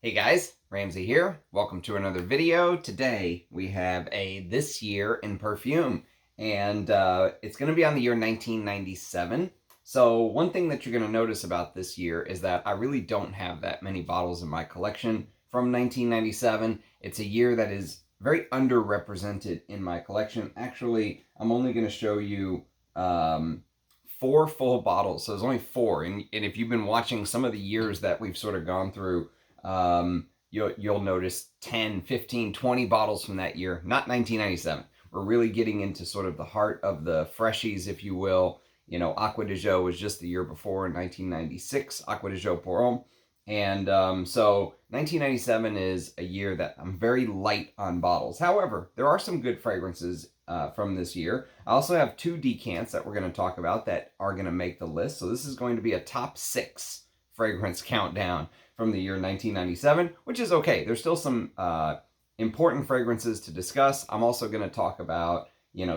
Hey guys, Ramsey here. Welcome to another video. Today we have a This Year in Perfume, and it's going to be on the year 1997. So one thing that you're going to notice about this year is that I really don't have that many bottles in my collection from 1997. It's a year that is very underrepresented in my collection. Actually, I'm only going to show you four full bottles. So there's only four, and if you've been watching some of the years that we've sort of gone through, you'll notice 10, 15, 20 bottles from that year, not 1997. We're really getting into sort of the heart of the freshies, if you will. You know, Aqua de Jo was just the year before in 1996, Aqua de Jo pour Homme. And so 1997 is a year that I'm very light on bottles. However, there are some good fragrances from this year. I also have two decants that we're going to talk about that are going to make the list. So this is going to be a top 6 fragrance countdown from the year 1997, which is okay. There's still some important fragrances to discuss. I'm also going to talk about,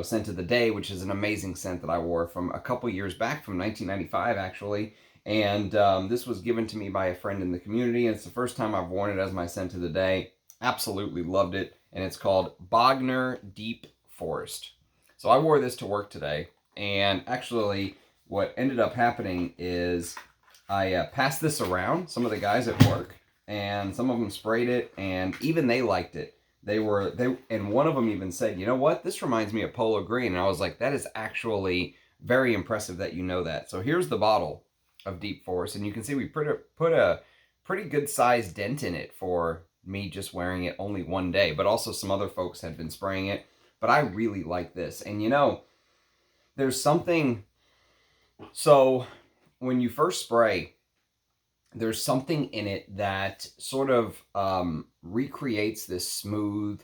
Scent of the Day, which is an amazing scent that I wore from a couple years back, from 1995 actually. And this was given to me by a friend in the community, and it's the first time I've worn it as my scent of the day. Absolutely loved it, and it's called Bogner Deep Forest. So I wore this to work today, and actually what ended up happening is I passed this around some of the guys at work, and some of them sprayed it, and even they liked it. And one of them even said, "You know what? This reminds me of Polo Green." And I was like, "That is actually very impressive that you know that." So here's the bottle of Deep Forest, and you can see we put a pretty good sized dent in it for me just wearing it only one day, but also some other folks had been spraying it. But I really like this, and there's something. So when you first spray, there's something in it that sort of recreates this smooth,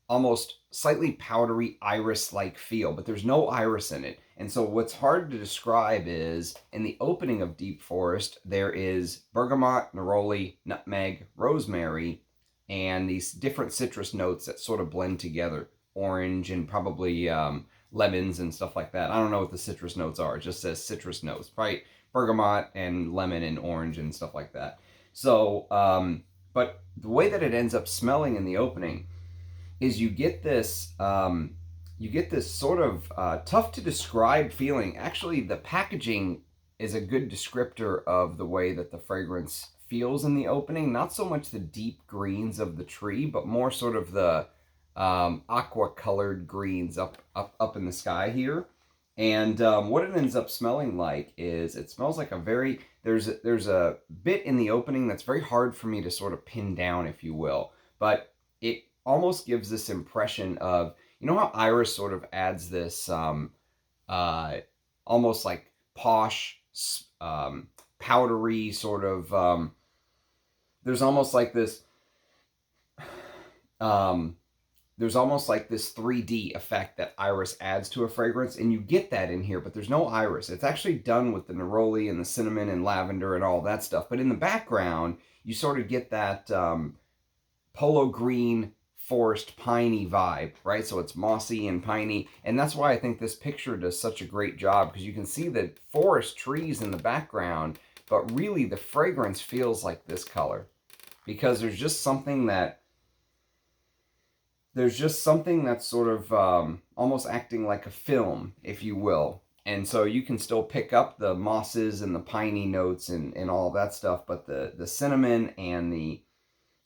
almost slightly powdery iris-like feel, but there's no iris in it. And so what's hard to describe is, in the opening of Deep Forest, there is bergamot, neroli, nutmeg, rosemary, and these different citrus notes that sort of blend together. Orange and probably lemons and stuff like that. I don't know what the citrus notes are. It just says citrus notes, right? Bergamot and lemon and orange and stuff like that. So, but the way that it ends up smelling in the opening is you get this sort of tough to describe feeling. Actually, the packaging is a good descriptor of the way that the fragrance feels in the opening. Not so much the deep greens of the tree, but more sort of the aqua colored greens up in the sky here. And what it ends up smelling like is, it smells like there's a bit in the opening that's very hard for me to sort of pin down, if you will, but it almost gives this impression of, how iris sort of adds this almost like posh, powdery sort of, there's almost like this 3D effect that iris adds to a fragrance, and you get that in here, but there's no iris. It's actually done with the neroli and the cinnamon and lavender and all that stuff. But in the background, you sort of get that polo green, forest, piney vibe, right? So it's mossy and piney, and that's why I think this picture does such a great job, because you can see the forest trees in the background, but really the fragrance feels like this color, because there's just something that's sort of almost acting like a film, if you will. And so you can still pick up the mosses and the piney notes and all that stuff, but the cinnamon and the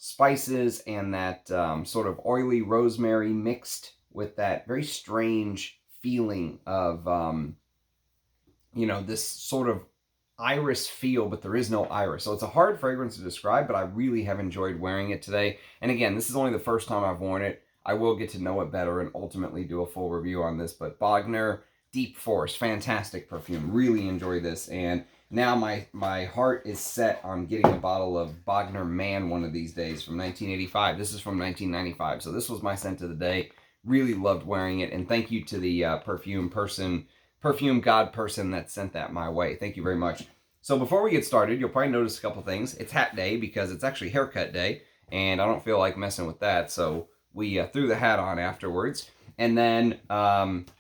spices and that sort of oily rosemary mixed with that very strange feeling of, this sort of iris feel, but there is no iris. So it's a hard fragrance to describe, but I really have enjoyed wearing it today. And again, this is only the first time I've worn it. I will get to know it better and ultimately do a full review on this. But Bogner Deep Forest, fantastic perfume. Really enjoy this. And now my heart is set on getting a bottle of Bogner Man one of these days from 1985. This is from 1995. So this was my scent of the day. Really loved wearing it. And thank you to the perfume god person that sent that my way. Thank you very much. So before we get started, you'll probably notice a couple things. It's hat day, because it's actually haircut day, and I don't feel like messing with that. So we threw the hat on afterwards. And then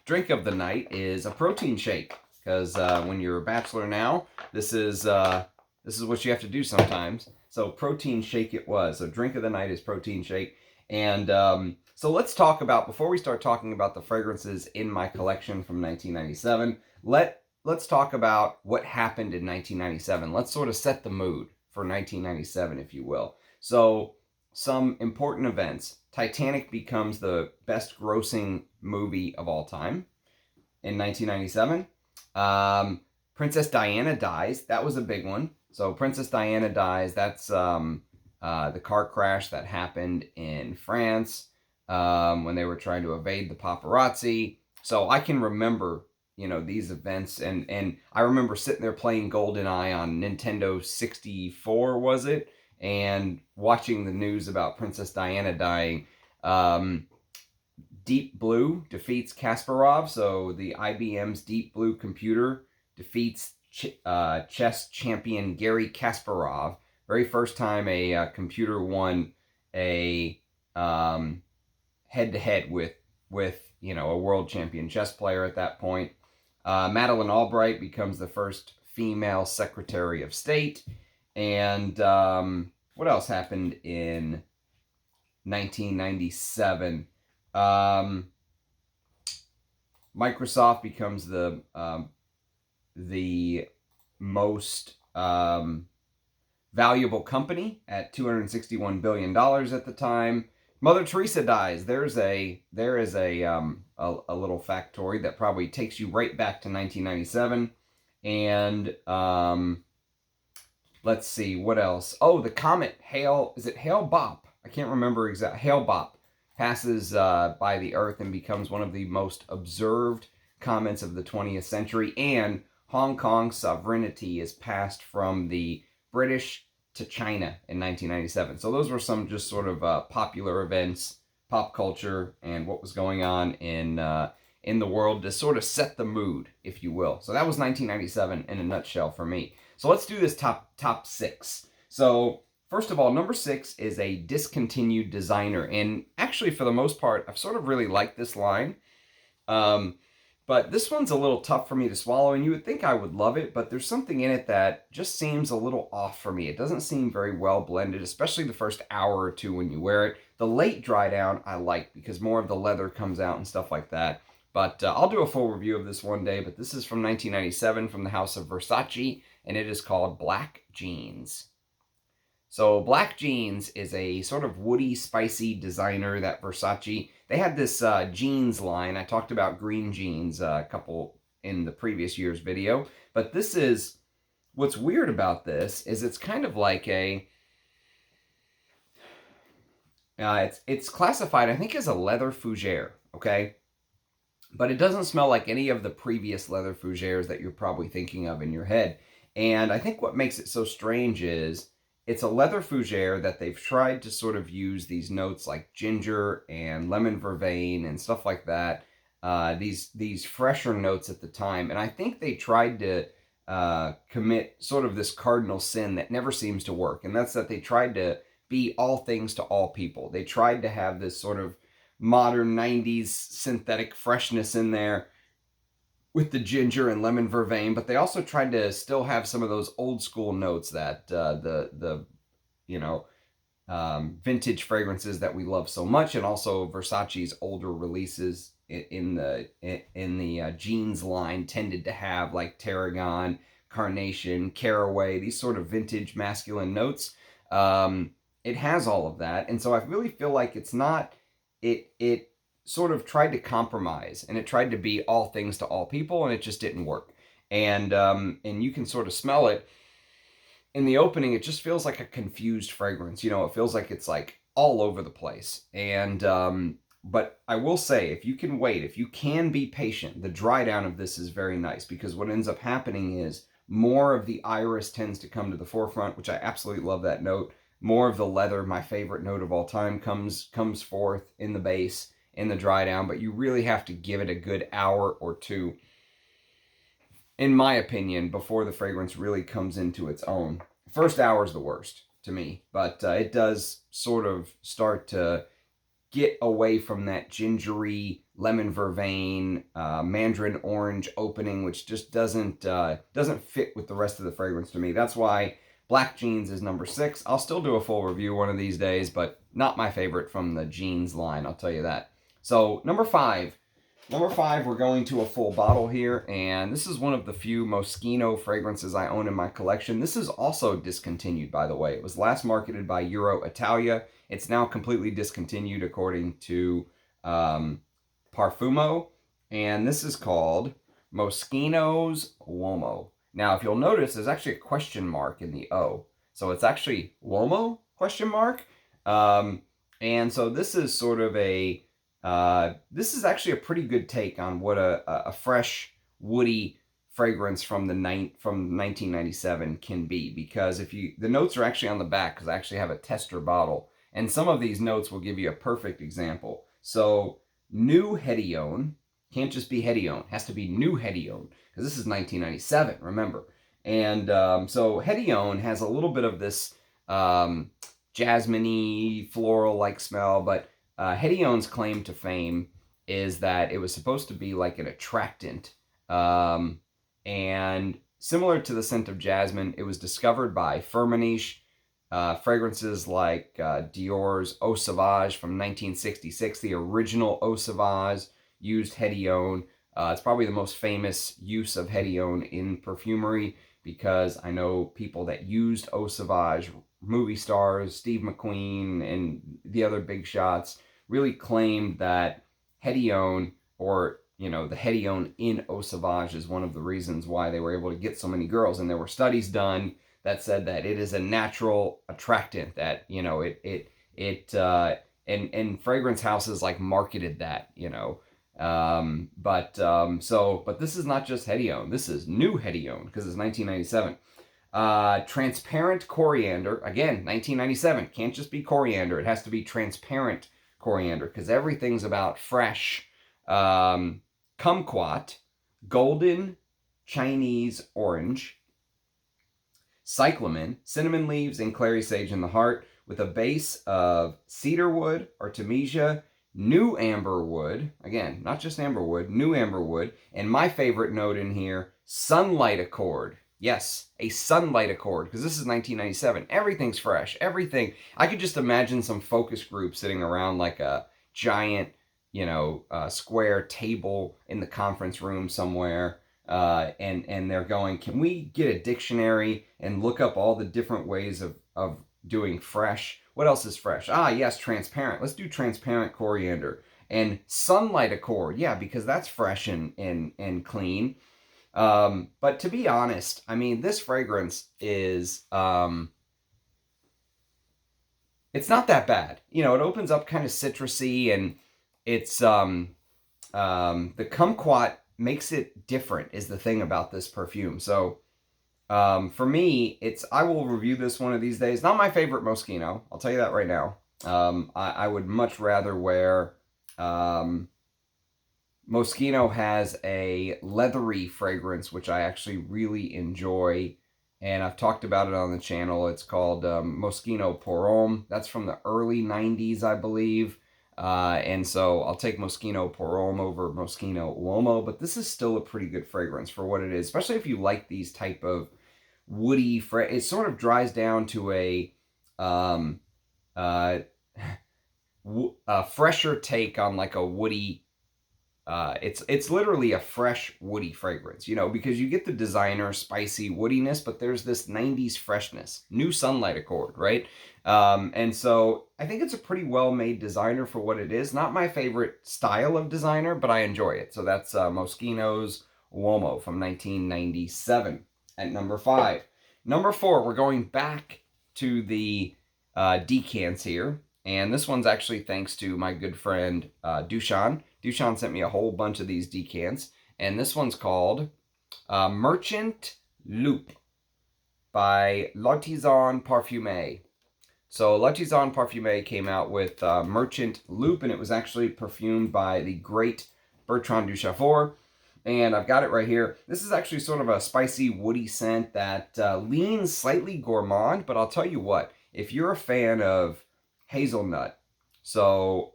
drink of the night is a protein shake, because when you're a bachelor now, this is This is what you have to do sometimes. So protein shake it was. So drink of the night is protein shake. And so let's talk about, before we start talking about the fragrances in my collection from 1997, let's talk about what happened in 1997. Let's sort of set the mood for 1997, if you will. So some important events. Titanic becomes the best grossing movie of all time in 1997. Princess Diana dies. That was a big one. So Princess Diana dies. That's the car crash that happened in France when they were trying to evade the paparazzi. So I can remember, these events, and I remember sitting there playing GoldenEye on Nintendo 64, was it? And watching the news about Princess Diana dying. Deep Blue defeats Kasparov, so the IBM's Deep Blue computer defeats chess champion Garry Kasparov. Very first time a computer won a head-to-head with a world champion chess player at that point. Madeleine Albright becomes the first female Secretary of State. And what else happened in 1997? Microsoft becomes the most valuable company at $261 billion at the time. Mother Teresa dies. There is a little factoid that probably takes you right back to 1997. And let's see, what else? Oh, the comet Hale-Bopp? I can't remember exactly. Hale-Bopp passes by the Earth and becomes one of the most observed comets of the 20th century. And Hong Kong's sovereignty is passed from the British to China in 1997. So those were some just sort of popular events, pop culture, and what was going on in the world to sort of set the mood, if you will. So that was 1997 in a nutshell for me. So let's do this top six. So first of all, number 6 is a discontinued designer. And actually, for the most part, I've sort of really liked this line. But this one's a little tough for me to swallow, and you would think I would love it, but there's something in it that just seems a little off for me. It doesn't seem very well blended, especially the first hour or two when you wear it. The late dry down I like because more of the leather comes out and stuff like that. But I'll do a full review of this one day, but this is from 1997 from the house of Versace, and it is called Black Jeans. So Black Jeans is a sort of woody, spicy designer that Versace, they had this jeans line. I talked about green jeans a couple in the previous year's video, but this is, what's weird about this is it's kind of like it's classified, I think, as a leather fougere, okay? But it doesn't smell like any of the previous leather fougeres that you're probably thinking of in your head. And I think what makes it so strange is it's a leather fougere that they've tried to sort of use these notes like ginger and lemon vervain and stuff like that, these fresher notes at the time. And I think they tried to commit sort of this cardinal sin that never seems to work. And that's that they tried to be all things to all people. They tried to have this sort of modern 90s synthetic freshness in there with the ginger and lemon vervain, but they also tried to still have some of those old school notes that vintage fragrances that we love so much, and also Versace's older releases in the jeans line tended to have like tarragon, carnation, caraway, these sort of vintage masculine notes. It has all of that, and so I really feel like it's not it sort of tried to compromise, and it tried to be all things to all people, and it just didn't work. And you can sort of smell it in the opening. It just feels like a confused fragrance. It feels like it's like all over the place. And but I will say, if you can wait, if you can be patient, the dry down of this is very nice, because what ends up happening is more of the iris tends to come to the forefront, which I absolutely love that note. More of the leather, my favorite note of all time, comes forth in the base, in the dry down, but you really have to give it a good hour or two, in my opinion, before the fragrance really comes into its own. First hour is the worst to me, but it does sort of start to get away from that gingery, lemon vervain, mandarin orange opening, which just doesn't fit with the rest of the fragrance to me. That's why Black Jeans is number 6. I'll still do a full review one of these days, but not my favorite from the jeans line, I'll tell you that. So number 5. Number 5, we're going to a full bottle here, and this is one of the few Moschino fragrances I own in my collection. This is also discontinued, by the way. It was last marketed by Euro Italia. It's now completely discontinued according to Parfumo, and this is called Moschino Uomo. Now, if you'll notice, there's actually a question mark in the O. So it's actually Uomo, question mark. And so this is sort of a, this is actually a pretty good take on what a fresh, woody fragrance from 1997 can be. Because if you, the notes are actually on the back, because I actually have a tester bottle. And some of these notes will give you a perfect example. So, new Hedione, can't just be Hedione, has to be new Hedione, because this is 1997, remember. And so Hedione has a little bit of this jasmine-y, floral-like smell, but Hedione's claim to fame is that it was supposed to be like an attractant. And similar to the scent of jasmine, it was discovered by Firmenich. Fragrances like Dior's Eau Sauvage from 1966, the original Eau Sauvage, used Hedione. It's probably the most famous use of Hedione in perfumery, because I know people that used Eau Sauvage, movie stars, Steve McQueen, and the other big shots, really claimed that Hedione, or, you know, the Hedione in Eau Sauvage, is one of the reasons why they were able to get so many girls. And there were studies done that said that it is a natural attractant, that, you know, and fragrance houses like marketed that, you know. But this is not just Hedione. This is new Hedione, because it's 1997. Transparent coriander, again, 1997. Can't just be coriander. It has to be transparent coriander, because everything's about fresh. Kumquat, golden Chinese orange, cyclamen, cinnamon leaves, and clary sage in the heart, with a base of cedarwood, artemisia, new amber wood, again, not just amber wood, new amber wood, and my favorite note in here, sunlight accord. Yes, a sunlight accord, because this is 1997. Everything's fresh. Everything. I could just imagine some focus group sitting around like a giant, you know, square table in the conference room somewhere, and they're going, can we get a dictionary and look up all the different ways of doing fresh? What else is fresh? Ah, yes, transparent. Let's do transparent coriander. And sunlight accord, yeah, because that's fresh and clean. But to be honest, I mean, this fragrance is, it's not that bad. You know, it opens up kind of citrusy, and it's, the kumquat makes it different, is the thing about this perfume. So, for me, I will review this one of these days. Not my favorite Moschino, I'll tell you that right now. I would much rather wear, Moschino has a leathery fragrance, which I actually really enjoy, and I've talked about it on the channel. It's called Moschino Homme. That's from the early 90s, I believe. And so I'll take Moschino Homme over Moschino Lomo, but this is still a pretty good fragrance for what it is, especially if you like these type of woody, it sort of dries down to a fresher take on like a woody. It's literally a fresh woody fragrance, you know, because you get the designer spicy woodiness, but there's this 90s freshness, new sunlight accord, right? And so I think it's a pretty well-made designer for what it is. Not my favorite style of designer, but I enjoy it. So that's Moschino Uomo from 1997 at number 5. Number 4, we're going back to the decants here. And this one's actually thanks to my good friend Dushan. Dushan sent me a whole bunch of these decants. And this one's called Merchant Loup by L'Artisan Parfumé. So L'Artisan Parfumé came out with Merchant Loup, and it was actually perfumed by the great Bertrand Duchaufour. And I've got it right here. This is actually sort of a spicy, woody scent that leans slightly gourmand. But I'll tell you what, if you're a fan of hazelnut, so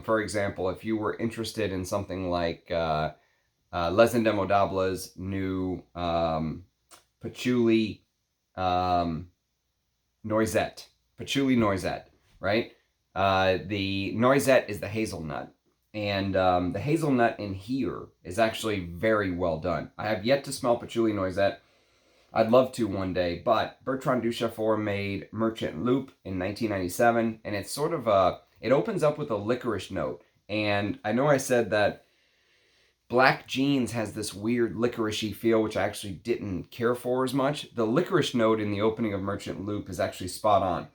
for example, if you were interested in something like Les Indemodables new patchouli, noisette, patchouli noisette, right? The noisette is the hazelnut. And the hazelnut in here is actually very well done. I have yet to smell patchouli noisette. I'd love to one day, but Bertrand Duchaufour made Merchant Loup in 1997, and it's sort of it opens up with a licorice note. And I know I said that Black Jeans has this weird licoricey feel, which I actually didn't care for as much. The licorice note in the opening of Merchant Loup is actually spot on.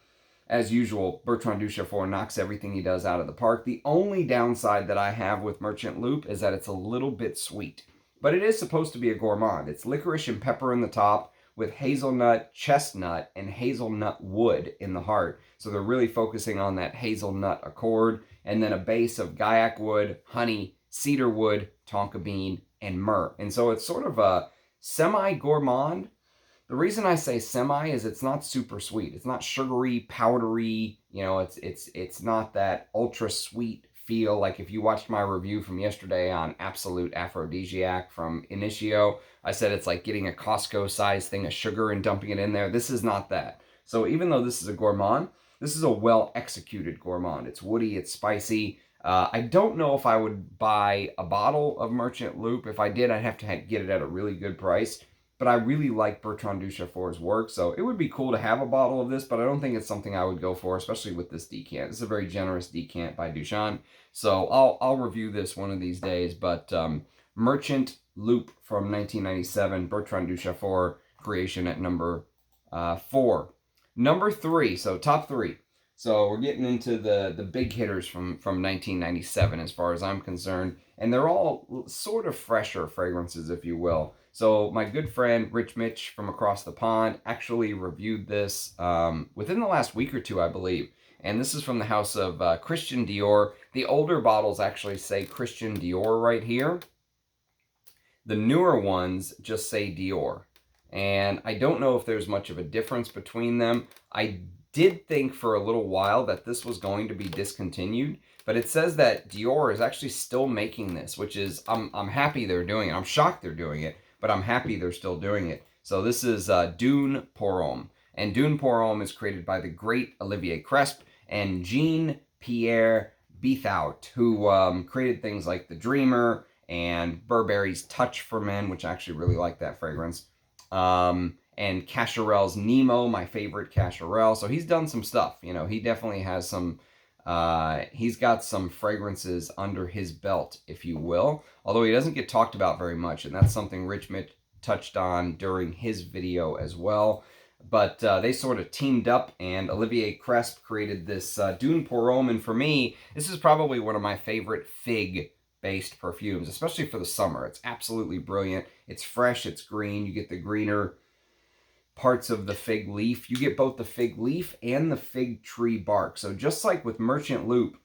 As usual, Bertrand Duchaufour knocks everything he does out of the park. The only downside that I have with Merchant Loup is that it's a little bit sweet. But it is supposed to be a gourmand. It's licorice and pepper in the top with hazelnut, chestnut, and hazelnut wood in the heart. So they're really focusing on that hazelnut accord. And then a base of guaiac wood, honey, cedar wood, tonka bean, and myrrh. And so it's sort of a semi-gourmand. The reason I say semi is it's not super sweet. It's not sugary, powdery. You know, it's not that ultra sweet feel. Like if you watched my review from yesterday on Absolute Aphrodisiac from Initio, I said it's like getting a Costco-sized thing of sugar and dumping it in there. This is not that. So even though this is a gourmand, this is a well-executed gourmand. It's woody, it's spicy. I don't know if I would buy a bottle of Merchant Loup. If I did, I'd have to get it at a really good price. But I really like Bertrand Duchaufour's work, so it would be cool to have a bottle of this, but I don't think it's something I would go for, especially with this decant. This is a very generous decant by Duchamp, so I'll review this one of these days. But Merchant Loup from 1997, Bertrand Duchaufour creation at number 4. Number 3, so top 3. So we're getting into the big hitters from 1997 as far as I'm concerned, and they're all sort of fresher fragrances, if you will. So my good friend Rich Mitch from across the pond actually reviewed this within the last week or two, I believe. And this is from the house of Christian Dior. The older bottles actually say Christian Dior right here. The newer ones just say Dior. And I don't know if there's much of a difference between them. I did think for a little while that this was going to be discontinued, but it says that Dior is actually still making this, which is, I'm happy they're doing it. I'm shocked they're doing it, but I'm happy they're still doing it. So this is Dune Parfum. And Dune Parfum is created by the great Olivier Cresp and Jean-Pierre Beithout, who created things like The Dreamer and Burberry's Touch for Men, which I actually really like that fragrance. And Cacharel's Nemo, my favorite Cacharel. So he's done some stuff. You know, he definitely has some, he's got some fragrances under his belt, if you will. Although he doesn't get talked about very much. And that's something Rich Mitch touched on during his video as well. But they sort of teamed up, and Olivier Cresp created this Dune Parfum. And for me, this is probably one of my favorite fig-based perfumes, especially for the summer. It's absolutely brilliant. It's fresh, it's green. You get the greener parts of the fig leaf. You get both the fig leaf and the fig tree bark. So just like with Merchant Loup,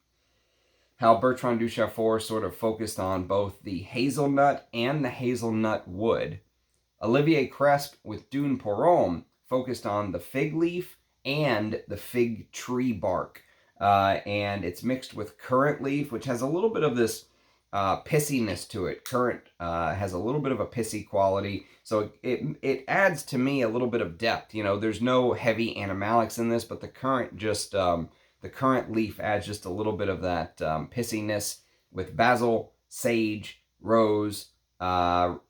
how Bertrand Duchaufour sort of focused on both the hazelnut and the hazelnut wood, Olivier Cresp with Dune Parfum focused on the fig leaf and the fig tree bark. And it's mixed with currant leaf, which has a little bit of this pissiness to it. Currant has a little bit of a pissy quality, so it adds to me a little bit of depth. You know, there's no heavy animalics in this, but the currant just the currant leaf adds just a little bit of that pissiness with basil, sage, rose,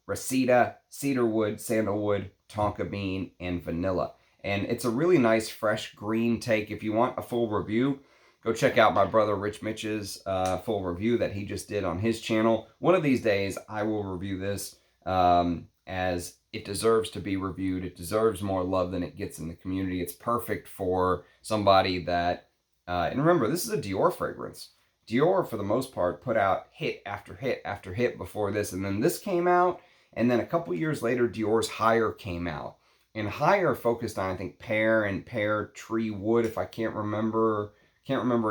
reseda, cedarwood, sandalwood, tonka bean, and vanilla. And it's a really nice fresh green take. If you want a full review, go check out my brother Rich Mitch's full review that he just did on his channel. One of these days, I will review this as it deserves to be reviewed. It deserves more love than it gets in the community. It's perfect for somebody that, and remember, this is a Dior fragrance. Dior, for the most part, put out hit after hit after hit before this, and then this came out, and then a couple years later, Dior's Higher came out. And Higher focused on, I think, pear and pear tree wood, if I can't remember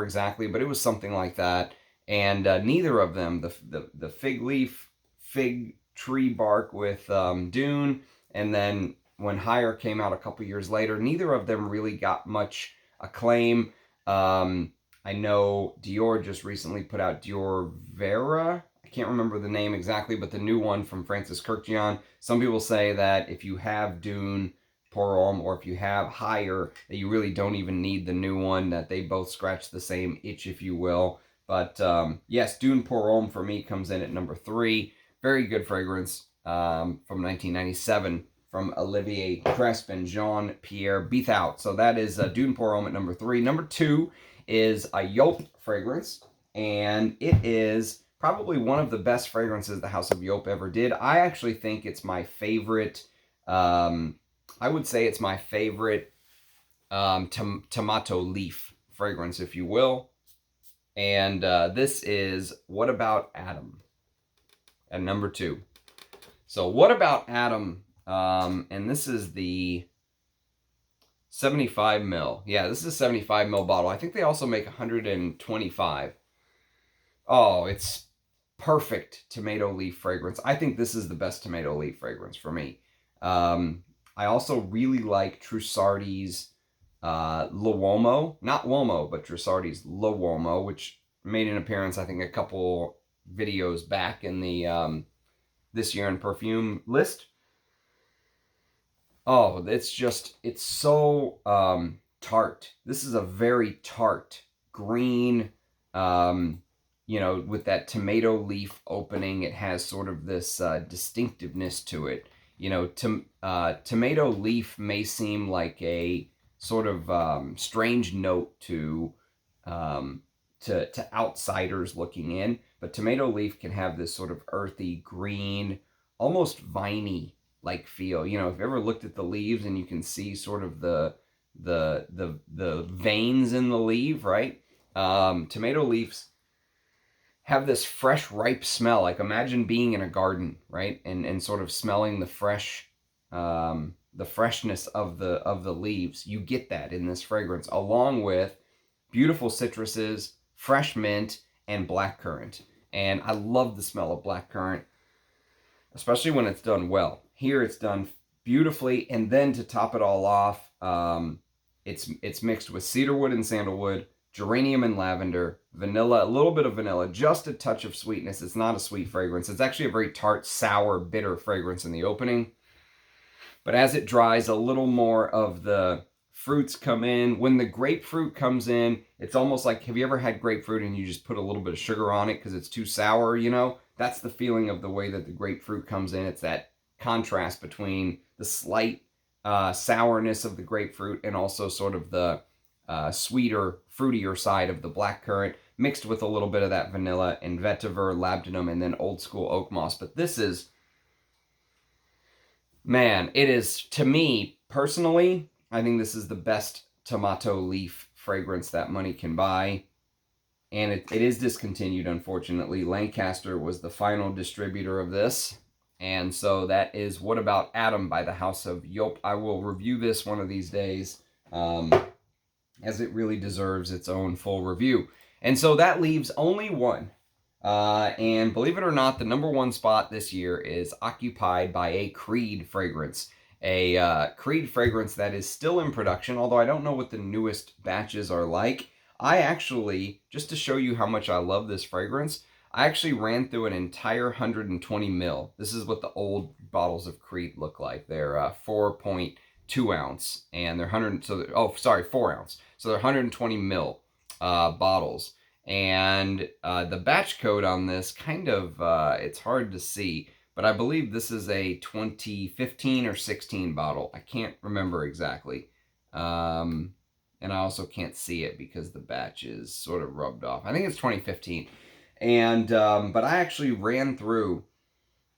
exactly, but it was something like that. And neither of them, the fig leaf, fig tree bark with Dune, and then when Higher came out a couple years later, neither of them really got much acclaim. I know Dior just recently put out Dior Vera. I can't remember the name exactly, but the new one from Francis Kurkdjian. Some people say that if you have Dune Pour Homme, or if you have higher, that you really don't even need the new one, that they both scratch the same itch, if you will. But yes, Dune Pour Homme for me comes in at number 3. Very good fragrance from 1997 from Olivier Cresp and Jean-Pierre Beathout. So that is Dune Pour Homme at number 3. Number 2 is a Joop fragrance, and it is probably one of the best fragrances the House of Joop ever did. I actually think it's my favorite, I would say it's my favorite tomato leaf fragrance, if you will. And this is What About Adam at number 2. So What About Adam, and this is the 75 ml. Yeah, this is a 75 ml bottle. I think they also make 125. Oh, it's perfect tomato leaf fragrance. I think this is the best tomato leaf fragrance for me. I also really like Trussardi's L'Uomo, not Uomo, but Trussardi's L'Uomo, which made an appearance, I think, a couple videos back in the this year in perfume list. Oh, it's so tart. This is a very tart green, you know, with that tomato leaf opening. It has sort of this distinctiveness to it. You know, tomato leaf may seem like a sort of strange note to outsiders looking in, but tomato leaf can have this sort of earthy green, almost viney like feel. You know, if you ever looked at the leaves and you can see sort of the veins in the leaf, right? Tomato leaves have this fresh, ripe smell. Like imagine being in a garden, right? And sort of smelling the fresh, the freshness of the leaves. You get that in this fragrance, along with beautiful citruses, fresh mint, and blackcurrant. And I love the smell of blackcurrant, especially when it's done well. Here it's done beautifully, and then to top it all off, it's mixed with cedarwood and sandalwood, geranium and lavender, vanilla, a little bit of vanilla, just a touch of sweetness. It's not a sweet fragrance. It's actually a very tart, sour, bitter fragrance in the opening. But as it dries, a little more of the fruits come in. When the grapefruit comes in, it's almost like, have you ever had grapefruit and you just put a little bit of sugar on it because it's too sour, you know? That's the feeling of the way that the grapefruit comes in. It's that contrast between the slight sourness of the grapefruit and also sort of the sweeter, fruitier side of the blackcurrant, mixed with a little bit of that vanilla and vetiver, labdanum, and then old school oak moss. But this is, man, it is, to me, personally, I think this is the best tomato leaf fragrance that money can buy. And it is discontinued, unfortunately. Lancaster was the final distributor of this. And so that is What About Adam by the House of Joop. I will review this one of these days, as it really deserves its own full review. And so that leaves only one. And believe it or not, the number 1 spot this year is occupied by a Creed fragrance. A Creed fragrance that is still in production, although I don't know what the newest batches are like. I actually, just to show you how much I love this fragrance, I actually ran through an entire 120 ml. This is what the old bottles of Creed look like. They're 4.2 ounce, and they're 4 ounce. So they're 120 ml bottles. And the batch code on this kind of, it's hard to see, but I believe this is a 2015 or 16 bottle. I can't remember exactly. And I also can't see it because the batch is sort of rubbed off. I think it's 2015. And, but I actually ran through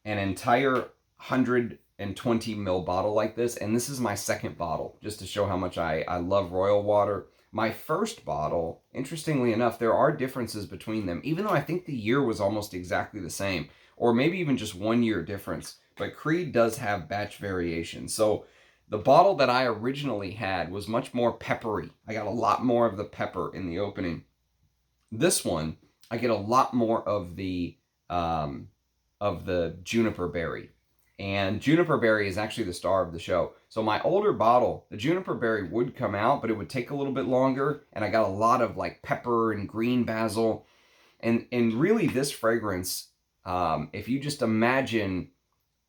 an entire 120 ml bottle like this, and this is my second bottle, just to show how much I love Royal Water. My first bottle, interestingly enough, there are differences between them, even though I think the year was almost exactly the same, or maybe even just 1 year difference. But Creed does have batch variation. So the bottle that I originally had was much more peppery. I got a lot more of the pepper in the opening. This one, I get a lot more of the juniper berry. And juniper berry is actually the star of the show. So my older bottle, the juniper berry would come out, but it would take a little bit longer. And I got a lot of like pepper and green basil. And really this fragrance, if you just imagine,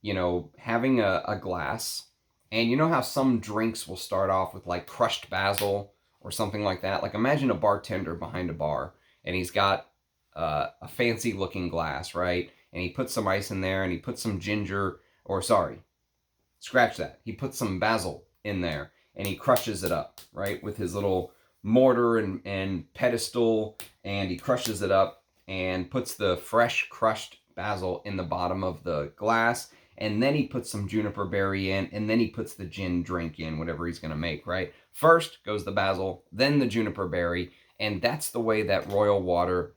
you know, having a glass And you know how some drinks will start off with like crushed basil or something like that? Like imagine a bartender behind a bar and he's got a fancy looking glass, right? And he puts some ice in there and he puts some ginger, or sorry, scratch that. He puts some basil in there and he crushes it up, right? With his little mortar and pedestal, and he crushes it up and puts the fresh crushed basil in the bottom of the glass, and then he puts some juniper berry in, and then he puts the gin drink in, whatever he's going to make, right? First goes the basil, then the juniper berry, and that's the way that royal water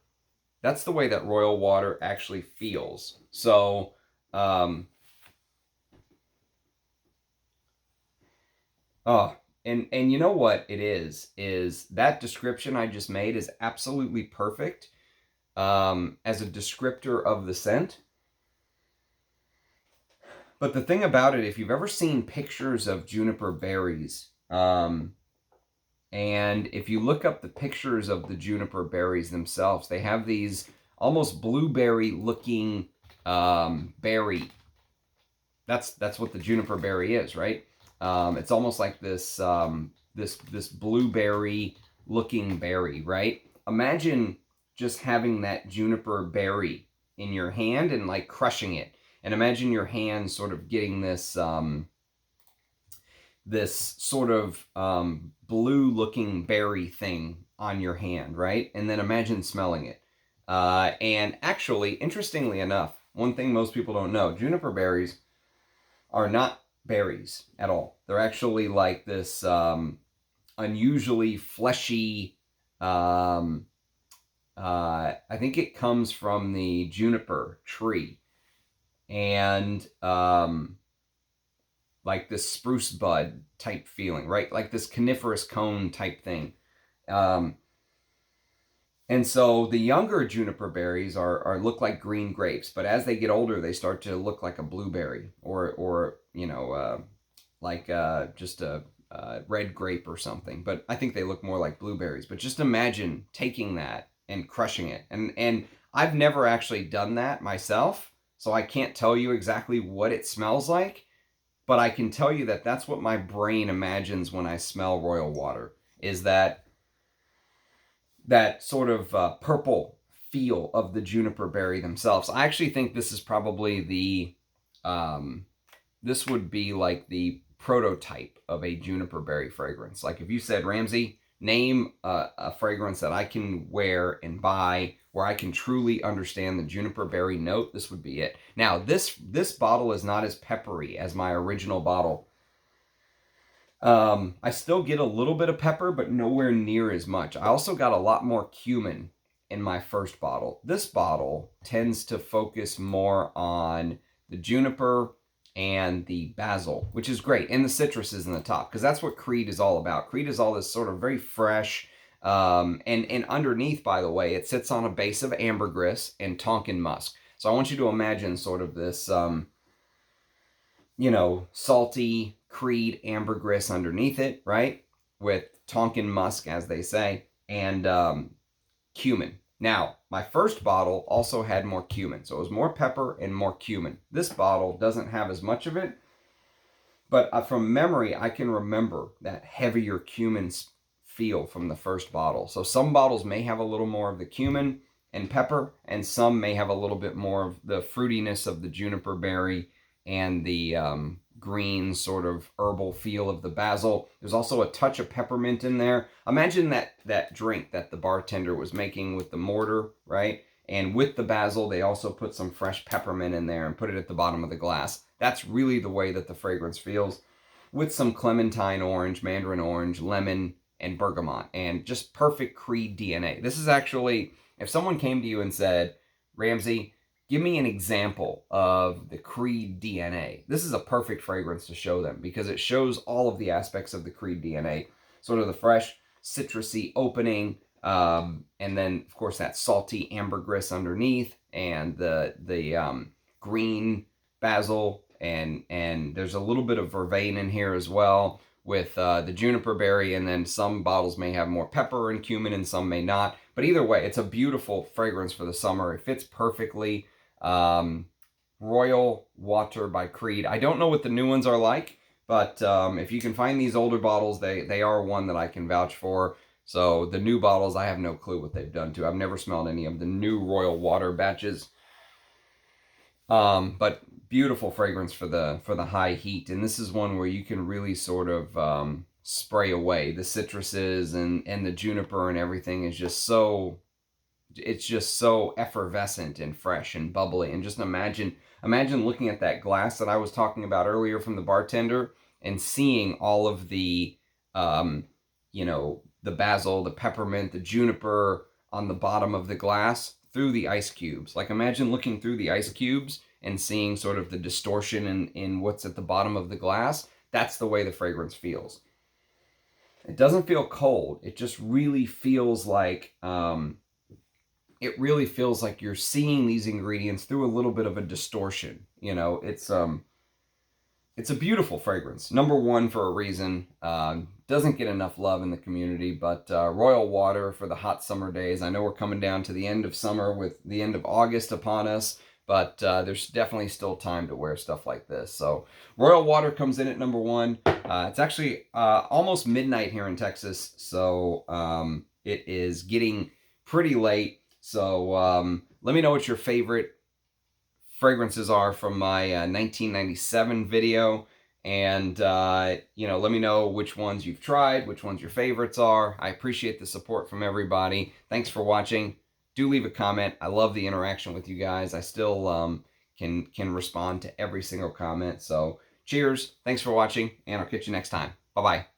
actually feels. So oh, and you know what it is that description I just made is absolutely perfect as a descriptor of the scent. But the thing about it, if you've ever seen pictures of juniper berries, and if you look up the pictures of the juniper berries themselves, they have these almost blueberry looking berry. That's what the juniper berry is, right? It's almost like this this blueberry looking berry, right? Imagine just having that juniper berry in your hand and like crushing it, and imagine your hand sort of getting this this sort of blue looking berry thing on your hand, right? And then imagine smelling it. And actually, interestingly enough, one thing most people don't know, juniper berries are not berries at all. They're actually like this unusually fleshy, I think it comes from the juniper tree, and like this spruce bud type feeling, right? Like this coniferous cone type thing. And so the younger juniper berries are look like green grapes, but as they get older, they start to look like a blueberry, or you know, just a red grape or something. But I think they look more like blueberries. But just imagine taking that and crushing it. And I've never actually done that myself, so I can't tell you exactly what it smells like. But I can tell you that that's what my brain imagines when I smell royal water, is that sort of purple feel of the juniper berry themselves. I actually think this is probably the, this would be like the prototype of a juniper berry fragrance. Like if you said, Ramsey, name a fragrance that I can wear and buy where I can truly understand the juniper berry note, this would be it. Now, this bottle is not as peppery as my original bottle. I still get a little bit of pepper, but nowhere near as much. I also got a lot more cumin in my first bottle. This bottle tends to focus more on the juniper and the basil, which is great, and the citrus is in the top, because that's what Creed is all about. Creed is all this sort of very fresh, and underneath, by the way, it sits on a base of ambergris and Tonkin musk. So I want you to imagine sort of this, you know, salty Creed ambergris underneath it, right? With Tonkin musk, as they say, and cumin. Now, my first bottle also had more cumin, so it was more pepper and more cumin. This bottle doesn't have as much of it, but from memory, I can remember that heavier cumin feel from the first bottle. So some bottles may have a little more of the cumin and pepper, and some may have a little bit more of the fruitiness of the juniper berry and the green sort of herbal feel of the basil. There's also a touch of peppermint in there. Imagine that drink that the bartender was making with the mortar, right? And with the basil, they also put some fresh peppermint in there and put it at the bottom of the glass. That's really the way that the fragrance feels, with some clementine orange, mandarin orange, lemon, and bergamot, and just perfect Creed DNA. This is actually, if someone came to you and said, Ramsey, give me an example of the Creed DNA, this is a perfect fragrance to show them, because it shows all of the aspects of the Creed DNA. Sort of the fresh, citrusy opening, and then, of course, that salty ambergris underneath, and the green basil, and there's a little bit of vervain in here as well, with the juniper berry, and then some bottles may have more pepper and cumin and some may not. But either way, it's a beautiful fragrance for the summer. It fits perfectly. Royal Water by Creed. I don't know what the new ones are like, But if you can find these older bottles, they are one that I can vouch for. So the new bottles, I have no clue what they've done to. I've never smelled any of the new Royal Water batches. But beautiful fragrance for the high heat. And this is one where you can really sort of spray away the citruses and the juniper, and everything is just so, it's just so effervescent and fresh and bubbly. And just imagine looking at that glass that I was talking about earlier from the bartender and seeing all of the you know, the basil, the peppermint, the juniper on the bottom of the glass through the ice cubes. Like, imagine looking through the ice cubes and seeing sort of the distortion in what's at the bottom of the glass. That's the way the fragrance feels. It doesn't feel cold. It just really feels like you're seeing these ingredients through a little bit of a distortion. You know, it's a beautiful fragrance. Number one for a reason. Doesn't get enough love in the community, but Royal Water for the hot summer days. I know we're coming down to the end of summer with the end of August upon us, but there's definitely still time to wear stuff like this. So Royal Water comes in at number one. It's actually almost midnight here in Texas, so it is getting pretty late. So let me know what your favorite fragrances are from my 1997 video, and you know, let me know which ones you've tried, which ones your favorites are. I appreciate the support from everybody. Thanks for watching. Do leave a comment. I love the interaction with you guys. I still can respond to every single comment. So cheers, thanks for watching, and I'll catch you next time. Bye bye.